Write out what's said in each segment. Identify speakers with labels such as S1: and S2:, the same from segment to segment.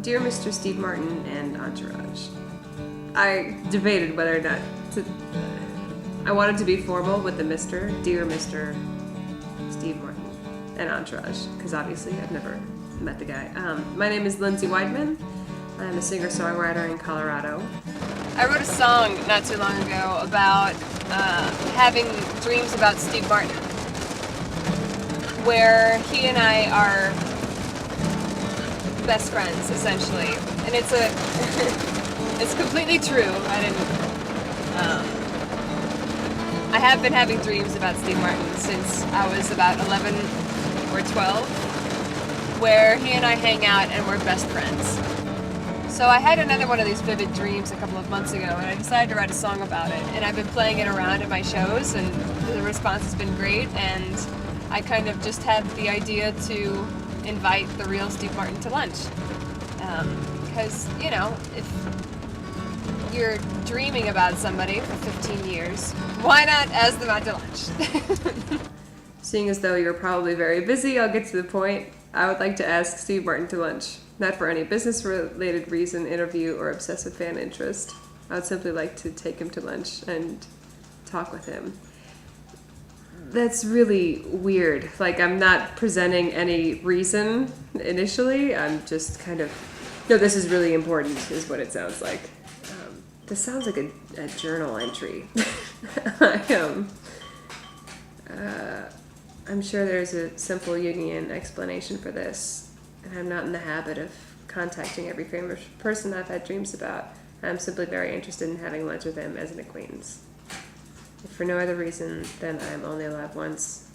S1: Dear Mr. Steve Martin and Entourage. I debated whether or not to... I wanted to be formal with the Mr. Dear Mr. Steve Martin and Entourage, because obviously I've never met the guy. My name is Lindsay Weidman. I'm a singer-songwriter in Colorado. I wrote a song not too long ago about having dreams about Steve Martin, where he and I are best friends, essentially. And it's it's completely true. I have been having dreams about Steve Martin since I was about 11 or 12, where he and I hang out and we're best friends. So I had another one of these vivid dreams a couple of months ago, and I decided to write a song about it. And I've been playing it around at my shows, and the response has been great. And I kind of just had the idea to invite the real Steve Martin to lunch. Because, you know, if you're dreaming about somebody for 15 years, why not ask them out to lunch? Seeing as though you're probably very busy, I'll get to the point. I would like to ask Steve Martin to lunch. Not for any business-related reason, interview, or obsessive fan interest. I would simply like to take him to lunch and talk with him. That's really weird. Like, I'm not presenting any reason initially. I'm just kind of... No, this is really important, is what it sounds like. This sounds like a journal entry. I'm sure there's a simple Jungian explanation for this. And I'm not in the habit of contacting every famous person I've had dreams about. I'm simply very interested in having lunch with him as an acquaintance. If for no other reason, then I'm only alive once.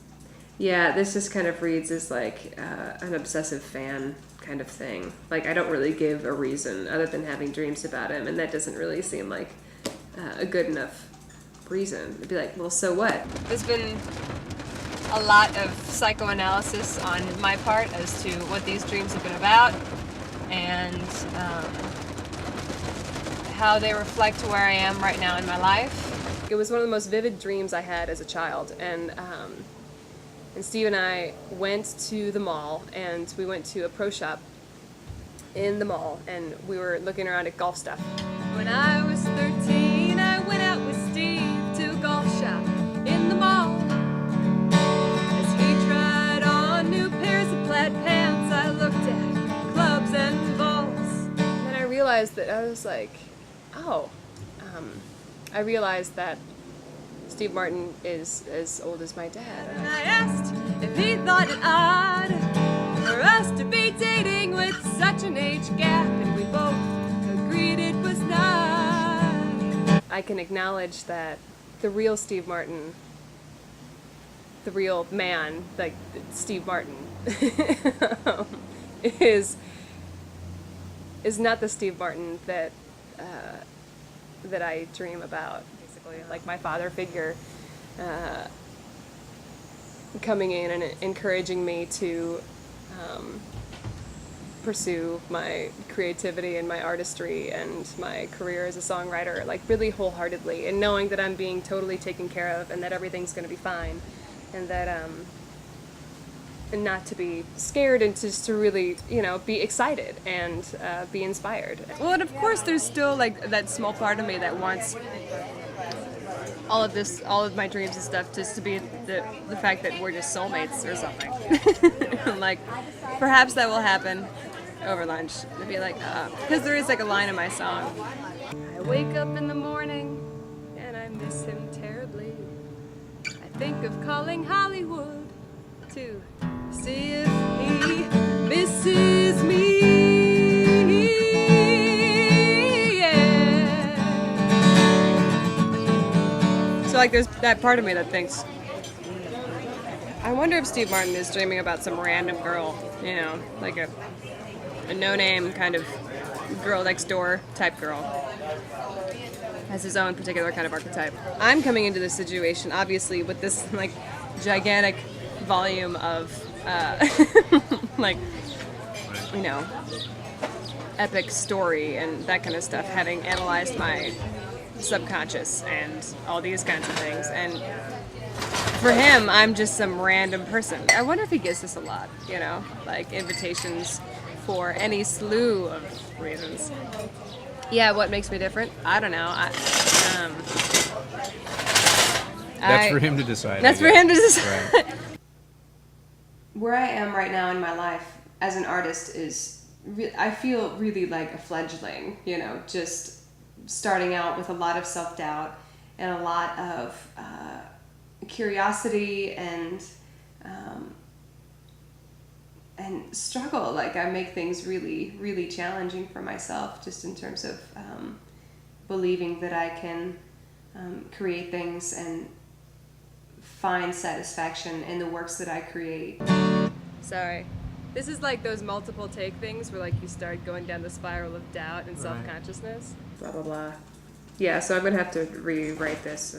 S1: Yeah, this just kind of reads as like an obsessive fan kind of thing. Like, I don't really give a reason other than having dreams about him, and that doesn't really seem like a good enough reason. It'd be like, well, so what? There's been a lot of psychoanalysis on my part as to what these dreams have been about, and how they reflect where I am right now in my life. It was one of the most vivid dreams I had as a child, and Steve and I went to the mall, and we went to a pro shop in the mall, and we were looking around at golf stuff. When I was 13, I went out with Steve to a golf shop in the mall. As he tried on new pairs of plaid pants, I looked at clubs and balls. Then I realized that I was like, oh, I realized that Steve Martin is as old as my dad. And I asked if he thought it odd for us to be dating with such an age gap, and we both agreed it was not. I can acknowledge that the real Steve Martin, the real man, like Steve Martin, is not the Steve Martin that I dream about. Like my father figure coming in and encouraging me to pursue my creativity and my artistry and my career as a songwriter, like really wholeheartedly, and knowing that I'm being totally taken care of and that everything's going to be fine, and that and not to be scared, and just to really, you know, be excited and be inspired. Well, and of course there's still like that small part of me that wants all of my dreams and stuff just to be the fact that we're just soulmates or something. Like, perhaps that will happen over lunch. It'd be like, because there is like a line in my song. I wake up in the morning and I miss him terribly. I think of calling Hollywood to see if he misses me. So like there's that part of me that thinks, I wonder if Steve Martin is dreaming about some random girl, you know, like a no-name kind of girl next door type girl. Has his own particular kind of archetype. I'm coming into this situation, obviously, with this like gigantic volume of like, you know, epic story and that kind of stuff, having analyzed my subconscious and all these kinds of things. And for him, I'm just some random person. I wonder if he gets this a lot, you know, like invitations for any slew of reasons. Yeah, what makes me different? I don't know.
S2: That's for him to decide.
S1: That's for him to decide.
S2: Right.
S1: Where I am right now in my life as an artist is, I feel really like a fledgling, you know, just starting out with a lot of self-doubt and a lot of curiosity and struggle. Like, I make things really, really challenging for myself, just in terms of believing that I can create things and find satisfaction in the works that I create. Sorry. This is like those multiple take things where, like, you start going down the spiral of doubt and self-consciousness. Blah, blah, blah. Yeah, so I'm going to have to rewrite this.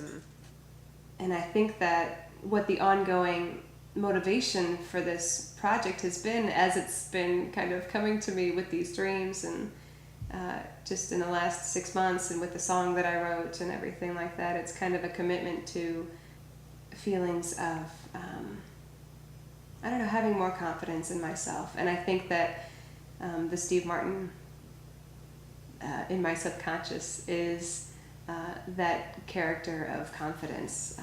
S1: And I think that what the ongoing motivation for this project has been, as it's been kind of coming to me with these dreams and just in the last 6 months and with the song that I wrote and everything like that, it's kind of a commitment to feelings of, I don't know, having more confidence in myself. And I think that the Steve Martin in my subconscious is that character of confidence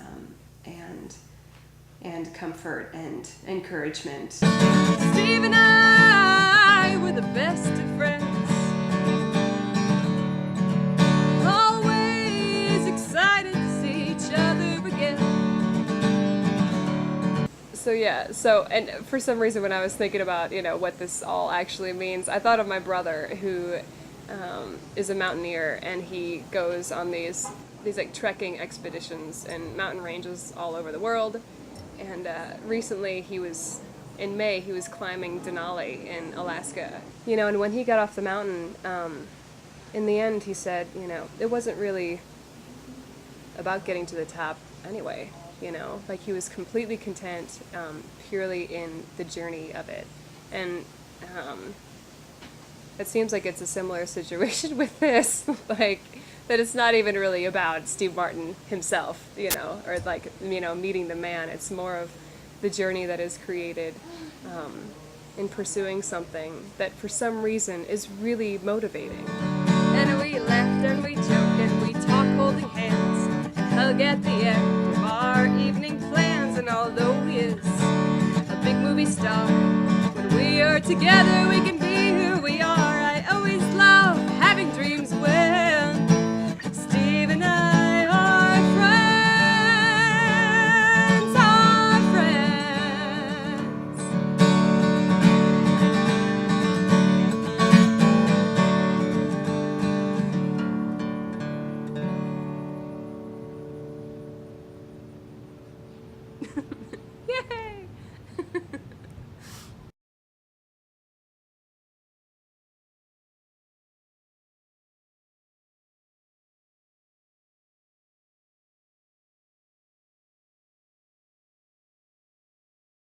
S1: and comfort and encouragement. Steve and I were the best of friends, always excited to see each other again. So yeah, and for some reason when I was thinking about, you know, what this all actually means, I thought of my brother, who is a mountaineer, and he goes on these like trekking expeditions and mountain ranges all over the world. And recently in May he was climbing Denali in Alaska. You know, and when he got off the mountain, in the end he said, you know, it wasn't really about getting to the top anyway. You know, like, he was completely content, purely in the journey of it. And it seems like it's a similar situation with this, like, that it's not even really about Steve Martin himself, you know, or, like, you know, meeting the man. It's more of the journey that is created in pursuing something that for some reason is really motivating. And we laughed and we joked and we talked holding hands and hug at the end of our evening plans. And although he is a big movie star, when we are together we can be who we are. I always love having dreams when Steve and I are friends.